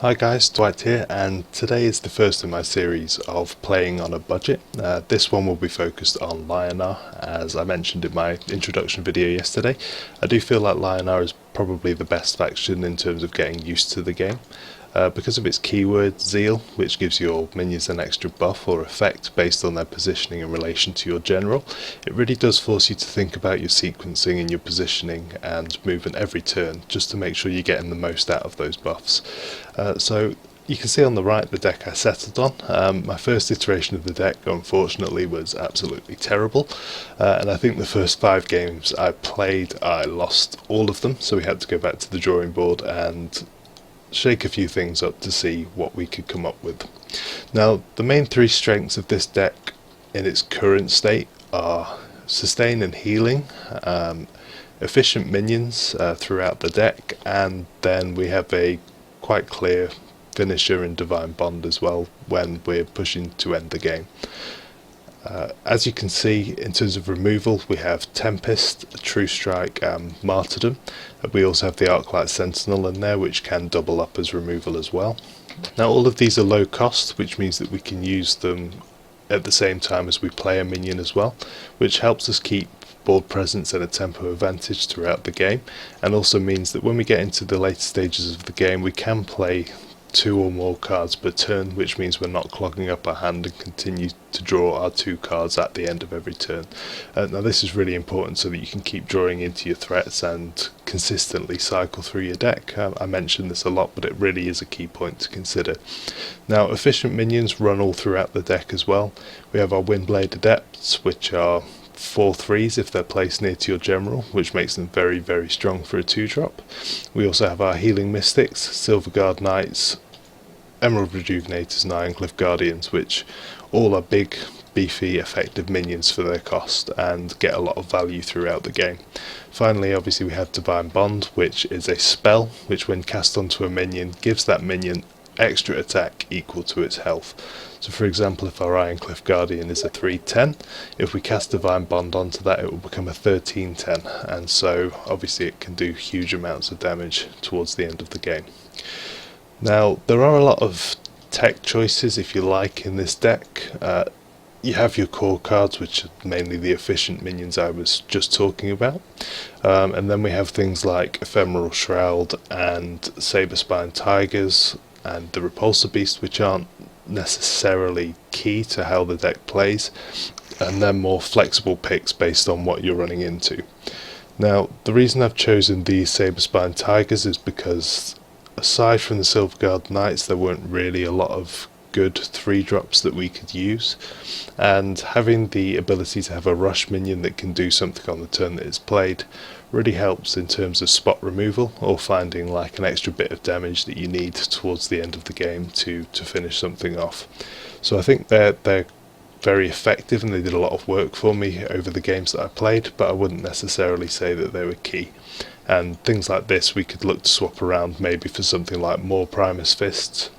Hi guys, Dwight here, and today is the first in my series of playing on a budget. This one will be focused on Lyonar, as I mentioned in my introduction video yesterday. I do feel like Lyonar is probably the best faction in terms of getting used to the game. Because of its keyword Zeal, which gives your minions an extra buff or effect based on their positioning in relation to your general, it really does force you to think about your sequencing and your positioning and movement every turn, just to make sure you're getting the most out of those buffs. So you can see on the right the deck I settled on. My first iteration of the deck, unfortunately, was absolutely terrible, and I think the first 5 games I played I lost all of them, so we had to go back to the drawing board and shake a few things up to see what we could come up with. Now, the main 3 strengths of this deck in its current state are sustain and healing, efficient minions throughout the deck, and then we have a quite clear finisher in Divine Bond as well when we're pushing to end the game. As you can see, in terms of removal, we have Tempest, True Strike and Martyrdom. We also have the Arclight Sentinel in there, which can double up as removal as well. Now, all of these are low cost, which means that we can use them at the same time as we play a minion as well, which helps us keep board presence and a tempo advantage throughout the game, and also means that when we get into the later stages of the game, we can play 2 or more cards per turn, which means we're not clogging up our hand and continue to draw our 2 cards at the end of every turn. Now this is really important so that you can keep drawing into your threats and consistently cycle through your deck. I mentioned this a lot, but it really is a key point to consider. Now, efficient minions run all throughout the deck as well. We have our Windblade Adepts, which are 4/3s if they're placed near to your general, which makes them very, very strong for a 2-drop. We also have our Healing Mystics, Silverguard Knights, Emerald Rejuvenators and Ironcliff Guardians, which all are big, beefy, effective minions for their cost and get a lot of value throughout the game. Finally, obviously, we have Divine Bond, which is a spell which, when cast onto a minion, gives that minion extra attack equal to its health. So for example, if our Ironcliff Guardian is a 3/10, if we cast Divine Bond onto that, it will become a 13/10, and so obviously it can do huge amounts of damage towards the end of the game. Now, there are a lot of tech choices, if you like, in this deck. You have your core cards, which are mainly the efficient minions I was just talking about, and then we have things like Ephemeral Shroud and Saberspine Tigers and the Repulsor Beast, which aren't necessarily key to how the deck plays, and they're more flexible picks based on what you're running into. Now, the reason I've chosen these Saberspine Tigers is because aside from the Silverguard Knights, there weren't really a lot of good 3-drops that we could use, and having the ability to have a rush minion that can do something on the turn that is played really helps in terms of spot removal or finding like an extra bit of damage that you need towards the end of the game to finish something off. So I think they're very effective and they did a lot of work for me over the games that I played, but I wouldn't necessarily say that they were key. And things like this we could look to swap around maybe for something like more Primus Fists,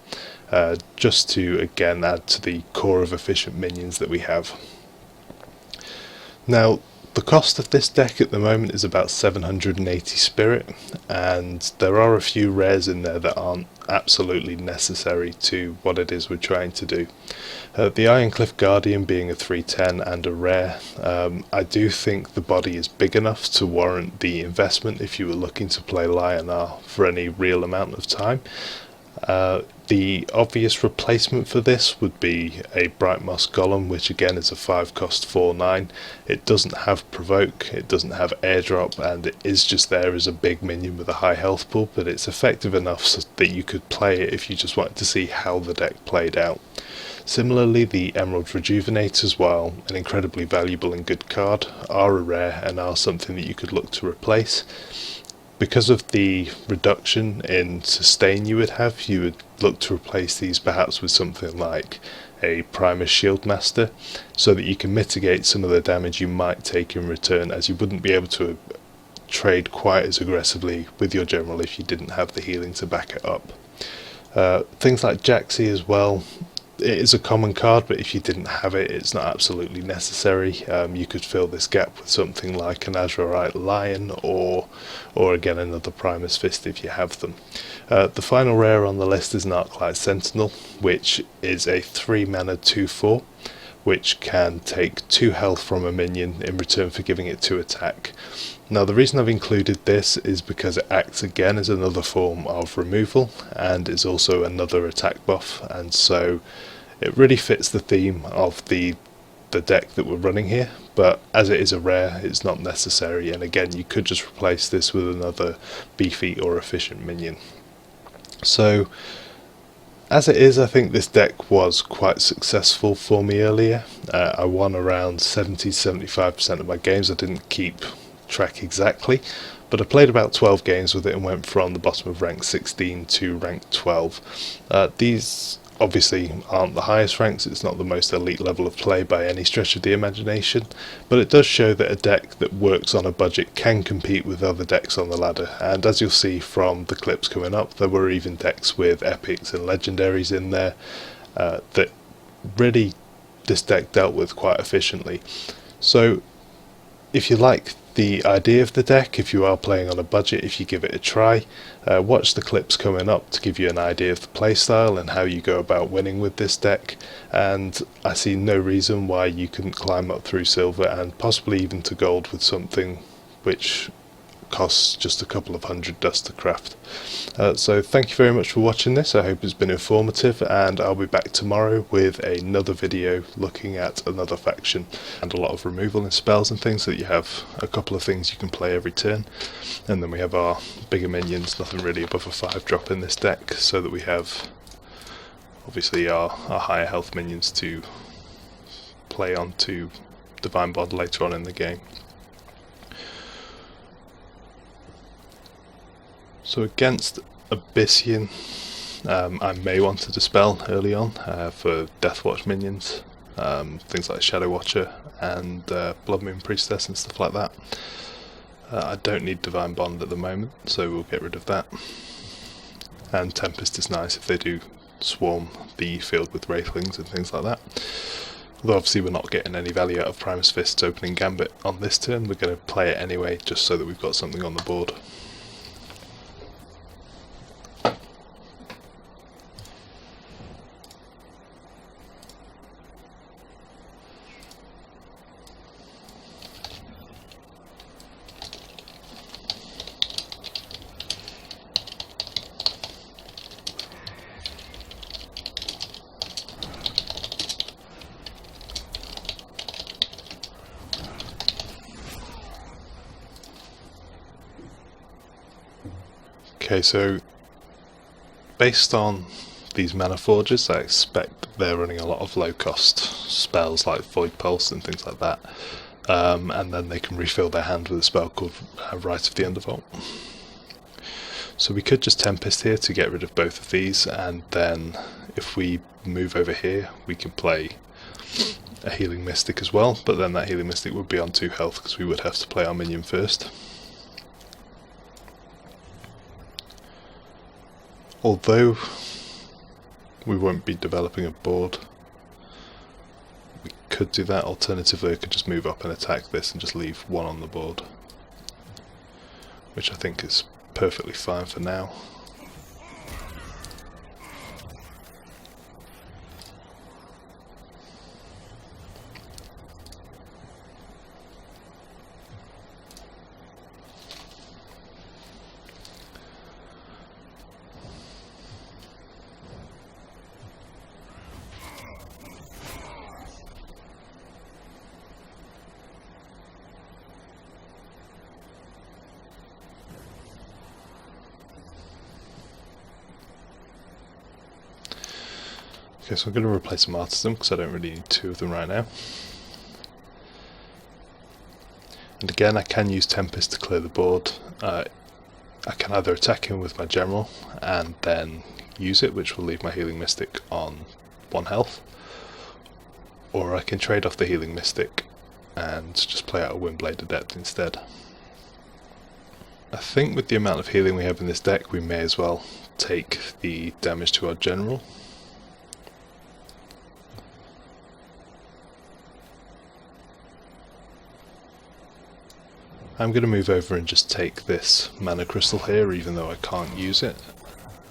just to again add to the core of efficient minions that we have. Now, the cost of this deck at the moment is about 780 spirit, and there are a few rares in there that aren't absolutely necessary to what it is we're trying to do. The Ironcliff Guardian being a 3/10 and a rare, I do think the body is big enough to warrant the investment if you were looking to play Lyonar for any real amount of time. The obvious replacement for this would be a Bright Moss Golem, which again is a 5-cost 4/9. It doesn't have Provoke, it doesn't have Airdrop, and it is just there as a big minion with a high health pool, but it's effective enough so that you could play it if you just wanted to see how the deck played out. Similarly, the Emerald Rejuvenators, while an incredibly valuable and good card, are a rare and are something that you could look to replace. Because of the reduction in sustain you would look to replace these perhaps with something like a Primus Shieldmaster, so that you can mitigate some of the damage you might take in return, as you wouldn't be able to trade quite as aggressively with your general if you didn't have the healing to back it up. Things like Jaxi as well it is a common card, but if you didn't have it, it's not absolutely necessary. You could fill this gap with something like an Azurite Lion, or again another Primus Fist if you have them. The final rare on the list is an Arclight Sentinel, which is a 3 mana 2/4, which can take 2 health from a minion in return for giving it 2 attack. Now the reason I've included this is because it acts again as another form of removal and is also another attack buff, and so it really fits the theme of the deck that we're running here, but as it is a rare, it's not necessary, and again you could just replace this with another beefy or efficient minion. So as it is, I think this deck was quite successful for me earlier. I won around 70-75% of my games. I didn't keep track exactly, but I played about 12 games with it and went from the bottom of rank 16 to rank 12. These obviously aren't the highest ranks, it's not the most elite level of play by any stretch of the imagination, but it does show that a deck that works on a budget can compete with other decks on the ladder, and as you'll see from the clips coming up, there were even decks with epics and legendaries in there that really this deck dealt with quite efficiently. So if you like the idea of the deck, if you are playing on a budget, if you give it a try, watch the clips coming up to give you an idea of the playstyle and how you go about winning with this deck, and I see no reason why you couldn't climb up through silver and possibly even to gold with something which costs just a couple of hundred dust to craft. So thank you very much for watching this. I hope it's been informative, and I'll be back tomorrow with another video looking at another faction and a lot of removal and spells and things, so that you have a couple of things you can play every turn, and then we have our bigger minions, nothing really above a 5-drop in this deck, so that we have obviously our higher health minions to play on to Divine Bond later on in the game. So against Abyssian, I may want to dispel early on for Deathwatch minions, things like Shadow Watcher and Blood Moon Priestess and stuff like that. I don't need Divine Bond at the moment, so we'll get rid of that. And Tempest is nice if they do swarm the field with Wraithlings and things like that. Although obviously we're not getting any value out of Primus Fist's opening Gambit on this turn, we're going to play it anyway just so that we've got something on the board. Okay, so based on these mana forges, I expect they're running a lot of low cost spells like Void Pulse and things like that, and then they can refill their hand with a spell called Rite of the Undervault. So we could just Tempest here to get rid of both of these, and then if we move over here we can play a Healing Mystic as well, but then that Healing Mystic would be on 2 health because we would have to play our minion first. Although we won't be developing a board, we could do that. Alternatively, I could just move up and attack this and just leave 1 on the board, which I think is perfectly fine for now. Okay, so I'm going to replace a Martyrdom because I don't really need 2 of them right now. And again, I can use Tempest to clear the board. I can either attack him with my General and then use it, which will leave my Healing Mystic on 1 health, or I can trade off the Healing Mystic and just play out a Windblade Adept instead. I think with the amount of healing we have in this deck, we may as well take the damage to our General. I'm going to move over and just take this mana crystal here, even though I can't use it.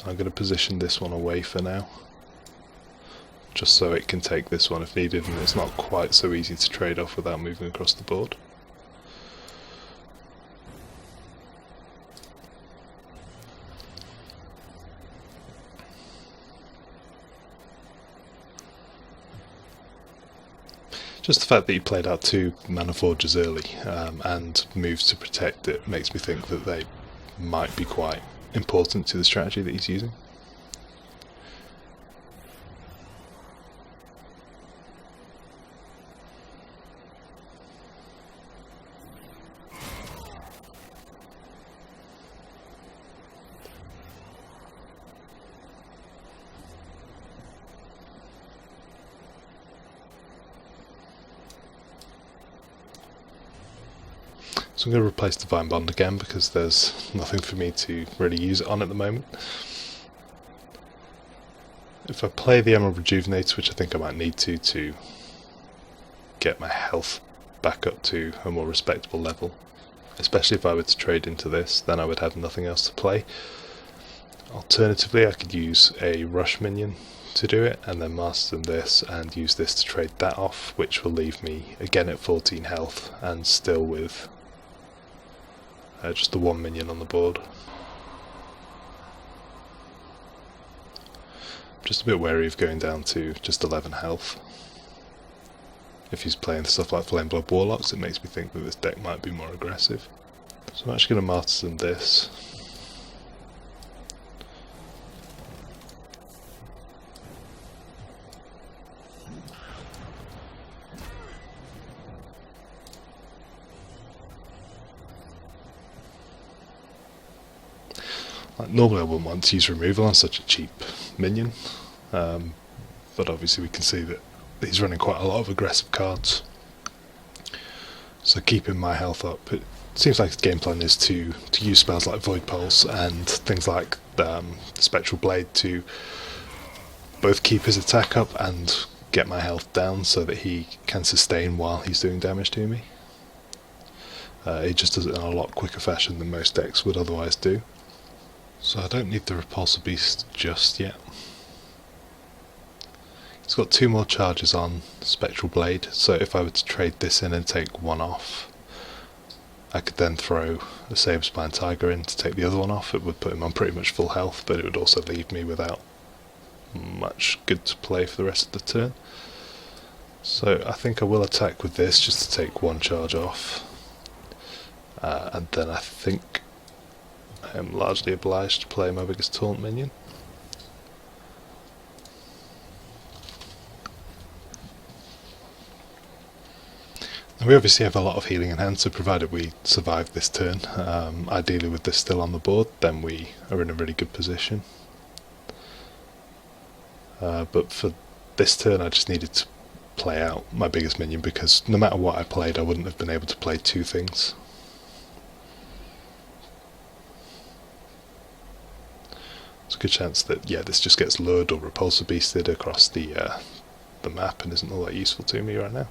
I'm going to position this one away for now, just so it can take this one if needed, and it's not quite so easy to trade off without moving across the board. Just the fact that he played out 2 mana forges early and moves to protect it makes me think that they might be quite important to the strategy that he's using. So I'm going to replace Divine Bond again because there's nothing for me to really use it on at the moment. If I play the Emerald Rejuvenator, which I think I might need to get my health back up to a more respectable level, especially if I were to trade into this, then I would have nothing else to play. Alternatively, I could use a Rush minion to do it, and then master this and use this to trade that off, which will leave me again at 14 health and still with just the 1 minion on the board. Just a bit wary of going down to just 11 health. If he's playing stuff like Flameblood Warlocks, it makes me think that this deck might be more aggressive. So I'm actually going to martyrdom this. Normally I wouldn't want to use removal on such a cheap minion, but obviously we can see that he's running quite a lot of aggressive cards. So keeping my health up, it seems like his game plan is to use spells like Void Pulse and things like Spectral Blade to both keep his attack up and get my health down so that he can sustain while he's doing damage to me. He just does it in a lot quicker fashion than most decks would otherwise do. So I don't need the Repulsor Beast just yet. It's got 2 more charges on Spectral Blade, so if I were to trade this in and take 1 off, I could then throw a Saberspine Tiger in to take the other one off. It would put him on pretty much full health, but it would also leave me without much good to play for the rest of the turn. So I think I will attack with this just to take 1 charge off, and then I think I am largely obliged to play my biggest taunt minion. And we obviously have a lot of healing in hand, so provided we survive this turn, ideally with this still on the board, then we are in a really good position. But for this turn I just needed to play out my biggest minion, because no matter what I played I wouldn't have been able to play 2 things. There's a good chance that, yeah, this just gets lured or repulsor beasted across the map and isn't all that useful to me right now.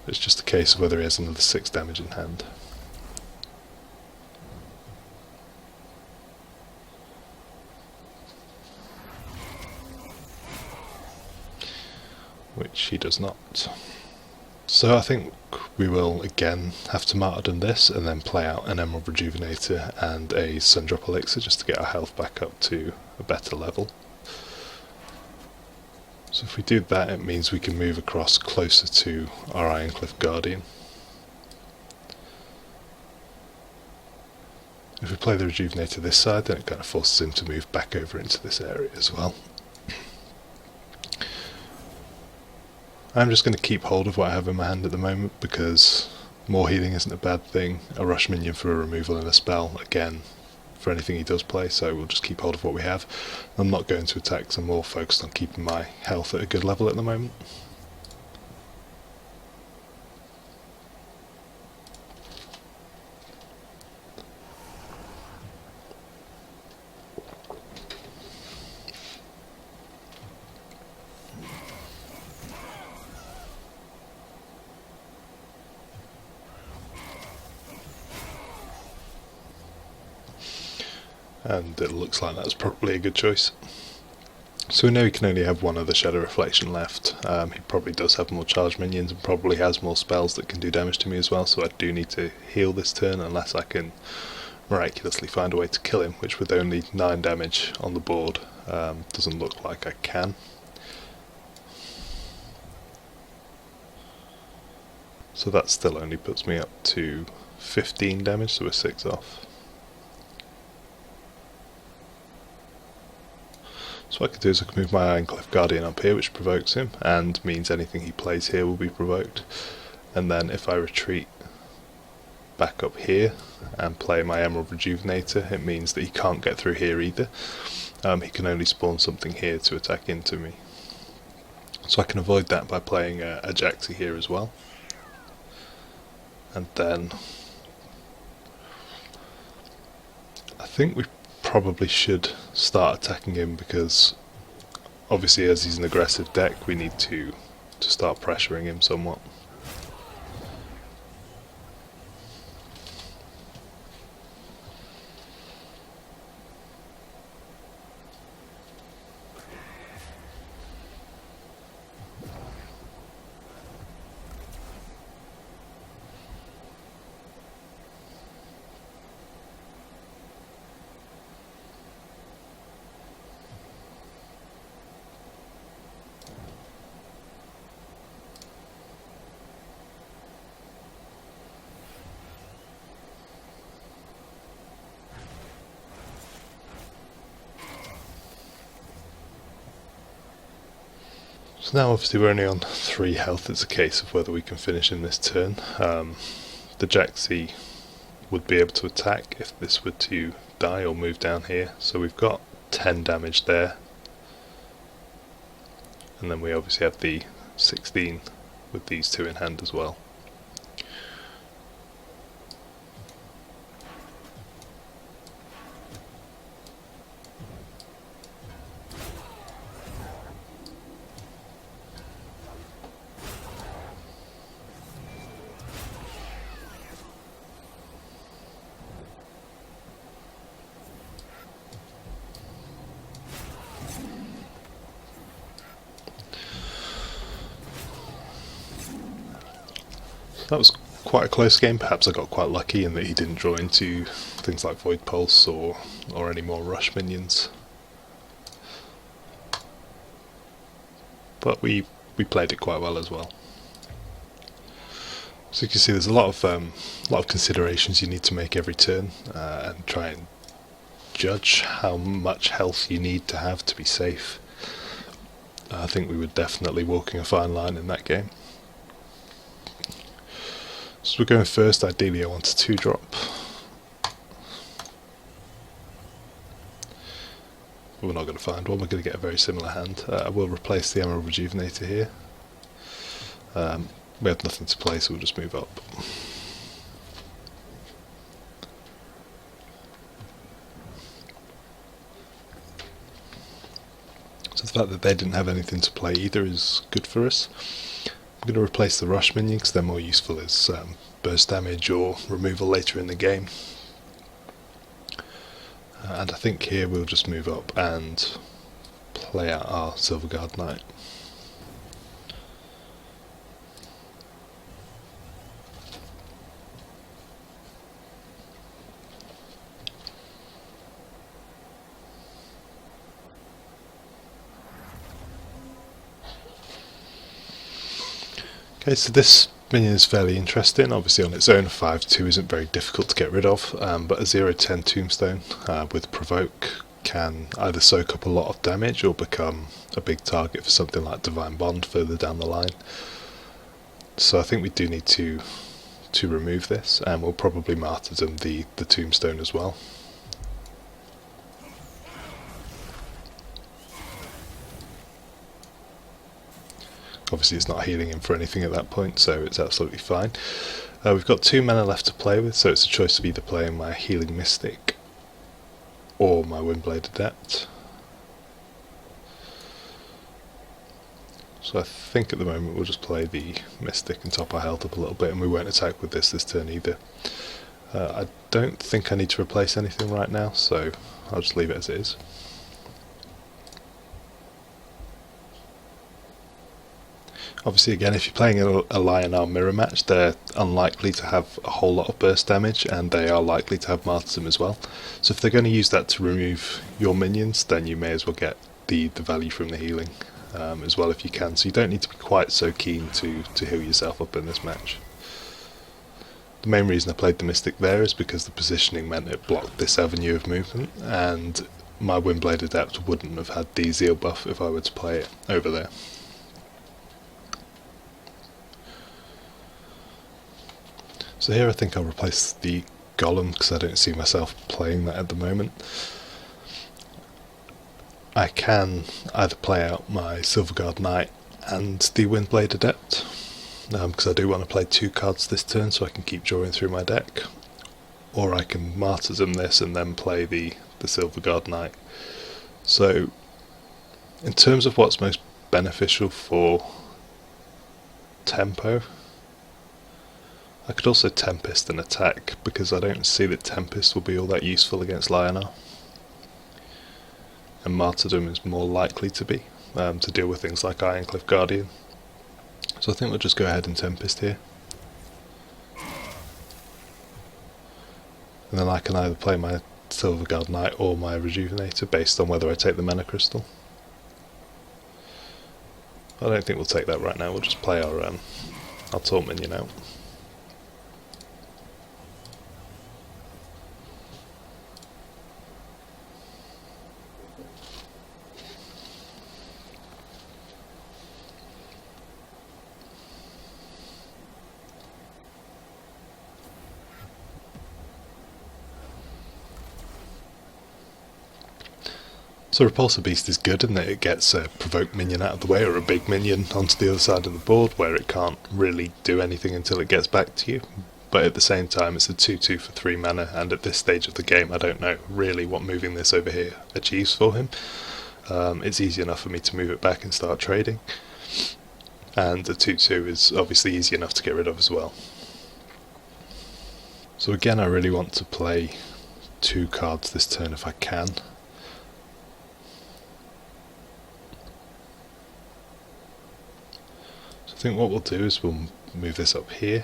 It's just a case of whether he has another 6 damage in hand. Which he does not. So I think we will again have to martyrdom this and then play out an Emerald Rejuvenator and a Sundrop Elixir just to get our health back up to a better level. So if we do that, it means we can move across closer to our Ironcliff Guardian. If we play the Rejuvenator this side, then it kind of forces him to move back over into this area as well. I'm just going to keep hold of what I have in my hand at the moment, because more healing isn't a bad thing. A Rush minion for a removal and a spell, again, for anything he does play, so we'll just keep hold of what we have. I'm not going to attack, because I'm more focused on keeping my health at a good level at the moment. and it looks like that's probably a good choice. So we know he can only have one other Shadow Reflection left. He probably does have more charged minions and probably has more spells that can do damage to me as well, so I do need to heal this turn unless I can miraculously find a way to kill him, which with only 9 damage on the board doesn't look like I can. So that still only puts me up to 15 damage, so we're 6 off. So what I could do is I can move my Ironclef Guardian up here, which provokes him, and means anything he plays here will be provoked. And then if I retreat back up here and play my Emerald Rejuvenator, it means that he can't get through here either. He can only spawn something here to attack into me. So I can avoid that by playing a Jaxi here as well. And then I think we probably should start attacking him, because obviously as he's an aggressive deck we need to start pressuring him somewhat. So now obviously we're only on 3 health, it's a case of whether we can finish in this turn. The Jaxi would be able to attack if this were to die or move down here, so we've got 10 damage there. And then we obviously have the 16 with these 2 in hand as well. That was quite a close game. Perhaps I got quite lucky in that he didn't draw into things like Void Pulse or any more rush minions. But we played it quite well as well. So you can see there's a lot of considerations you need to make every turn, and try and judge how much health you need to have to be safe. I think we were definitely walking a fine line in that game. So we're going first. Ideally I want a 2-drop. We're not going to find one, we're going to get a very similar hand. I will replace the Emerald Rejuvenator here. We have nothing to play, so we'll just move up. So the fact that they didn't have anything to play either is good for us. I'm going to replace the rush minion because they're more useful as burst damage or removal later in the game. And I think here we'll just move up and play out our Silverguard Knight. Okay, so this minion is fairly interesting. Obviously on its own a 5/2 isn't very difficult to get rid of, but a 0/10 tombstone with provoke can either soak up a lot of damage or become a big target for something like Divine Bond further down the line. So I think we do need to remove this, and we'll probably martyrdom the tombstone as well. Obviously it's not healing him for anything at that point, so it's absolutely fine. We've got 2 mana left to play with, so it's a choice of either playing my Healing Mystic or my Windblade Adept. So I think at the moment we'll just play the Mystic and top our health up a little bit, and we won't attack with this turn either. I don't think I need to replace anything right now, so I'll just leave it as it is. Obviously, again, if you're playing a Lyonar mirror match, they're unlikely to have a whole lot of burst damage, and they are likely to have martyrdom as well. So if they're going to use that to remove your minions, then you may as well get the value from the healing as well if you can. So you don't need to be quite so keen to heal yourself up in this match. The main reason I played the Mystic there is because the positioning meant it blocked this avenue of movement, and my Windblade Adept wouldn't have had the Zeal buff if I were to play it over there. So here I think I'll replace the Golem because I don't see myself playing that at the moment. I can either play out my Silverguard Knight and the Windblade Adept, because I do want to play 2 cards this turn so I can keep drawing through my deck, or I can Martyrdom this and then play the Silverguard Knight. So in terms of what's most beneficial for tempo, I could also Tempest and attack, because I don't see that Tempest will be all that useful against Lyonar. And Martyrdom is more likely to be, to deal with things like Ironcliff Guardian. So I think we'll just go ahead and Tempest here. And then I can either play my Silverguard Knight or my Rejuvenator based on whether I take the Mana Crystal. I don't think we'll take that right now, we'll just play our Taunt Minion out. So Repulsor Beast is good in that it gets a provoked minion out of the way, or a big minion onto the other side of the board where it can't really do anything until it gets back to you. But at the same time it's a 2/2 for 3 mana, and at this stage of the game I don't know really what moving this over here achieves for him. It's easy enough for me to move it back and start trading, and a 2/2 is obviously easy enough to get rid of as well. So again, I really want to play 2 cards this turn if I can. I think what we'll do is we'll move this up here,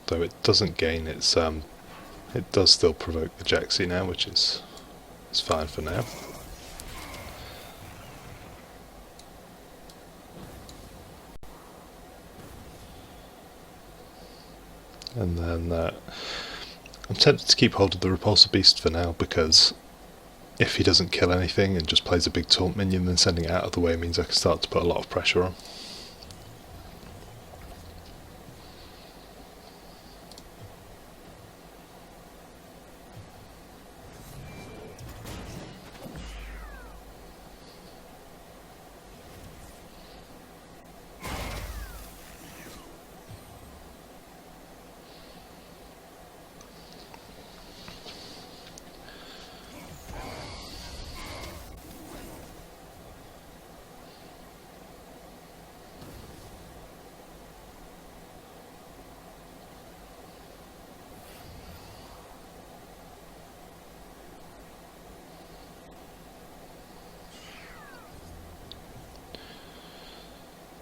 though it doesn't gain its it does still provoke the Jaxi now, which is fine for now. And then I'm tempted to keep hold of the Repulsor Beast for now, because if he doesn't kill anything and just plays a big taunt minion, then sending it out of the way means I can start to put a lot of pressure on.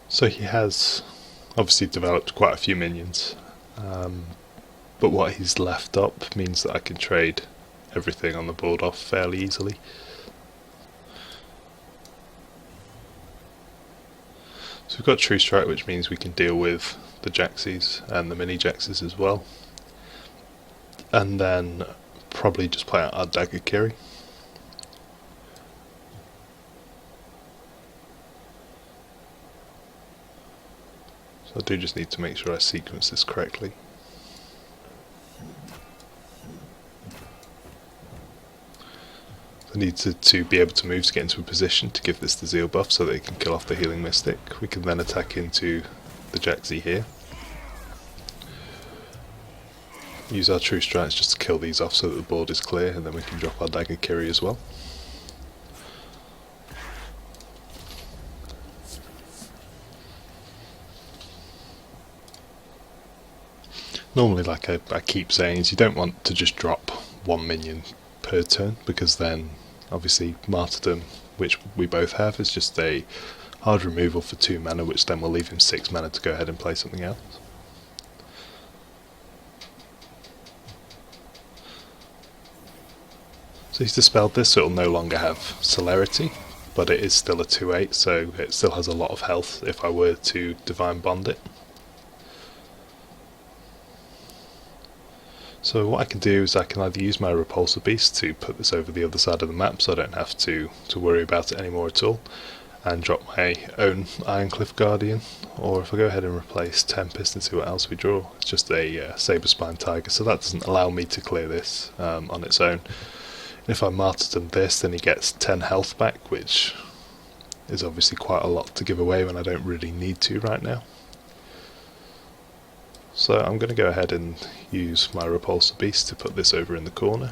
So he has obviously developed quite a few minions, but what he's left up means that I can trade everything on the board off fairly easily. So we've got True Strike, which means we can deal with the Jaxis and the mini Jaxis as well, and then probably just play out our Dagger Kiri. I do just need to make sure I sequence this correctly. I need to be able to move to get into a position to give this the Zeal buff so that it can kill off the Healing Mystic. We can then attack into the Jaxi here. Use our True Strikes just to kill these off so that the board is clear, and then we can drop our Dagger Kiri as well. Normally, like I keep saying, is you don't want to just drop one minion per turn, because then obviously Martyrdom, which we both have, is just a hard removal for 2 mana, which then will leave him 6 mana to go ahead and play something else. So he's dispelled this, so it'll no longer have Celerity, but it is still a 2/8, so it still has a lot of health if I were to Divine Bond it. So what I can do is I can either use my Repulsor Beast to put this over the other side of the map so I don't have to worry about it anymore at all, and drop my own Ironcliff Guardian, or if I go ahead and replace Tempest and see what else we draw, it's just a Saber Spine Tiger, so that doesn't allow me to clear this on its own. And if I Martyrdom this, then he gets 10 health back, which is obviously quite a lot to give away when I don't really need to right now. So I'm going to go ahead and use my Repulsor Beast to put this over in the corner.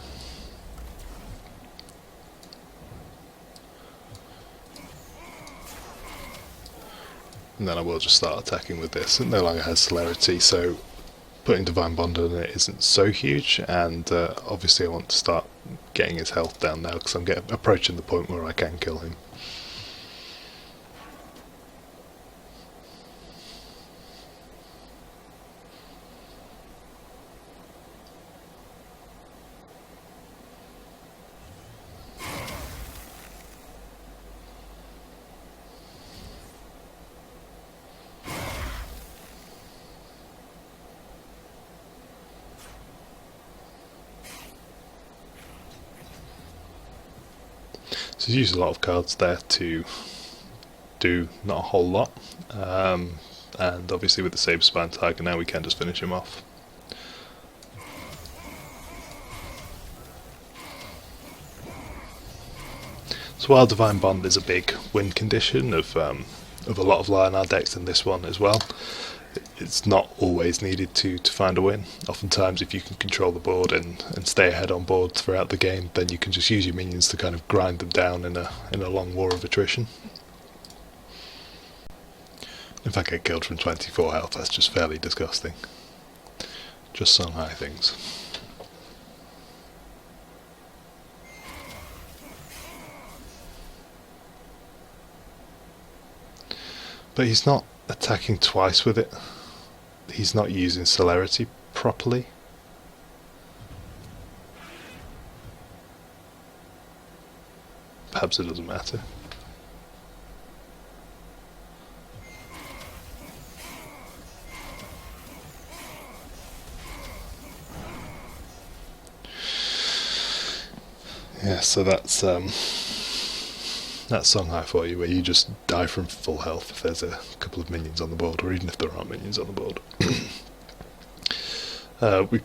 And then I will just start attacking with this. It no longer has Celerity, so putting Divine Bond on it isn't so huge, and obviously I want to start getting his health down now because I'm approaching the point where I can kill him. So he's used a lot of cards there to do not a whole lot, and obviously with the Saber Spine Tiger now we can just finish him off. So while Divine Bond is a big win condition of a lot of Lyonar decks, and this one as well, it's not always needed to find a win. Oftentimes if you can control the board and stay ahead on board throughout the game, then you can just use your minions to kind of grind them down in a long war of attrition. If I get killed from 24 health, that's just fairly disgusting. Just some high things. But he's not attacking twice with it. He's not using Celerity properly. Perhaps it doesn't matter. Yeah, so that's Songhai for you, where you just die from full health if there's a couple of minions on the board, or even if there aren't minions on the board. We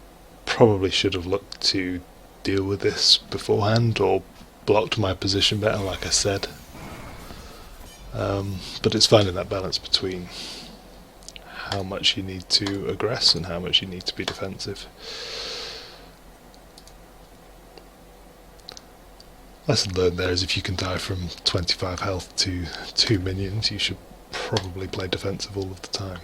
probably should have looked to deal with this beforehand, or blocked my position better, like I said. But it's finding that balance between how much you need to aggress and how much you need to be defensive. Lesson learned there is if you can die from 25 health to 2 minions, you should probably play defensive all of the time.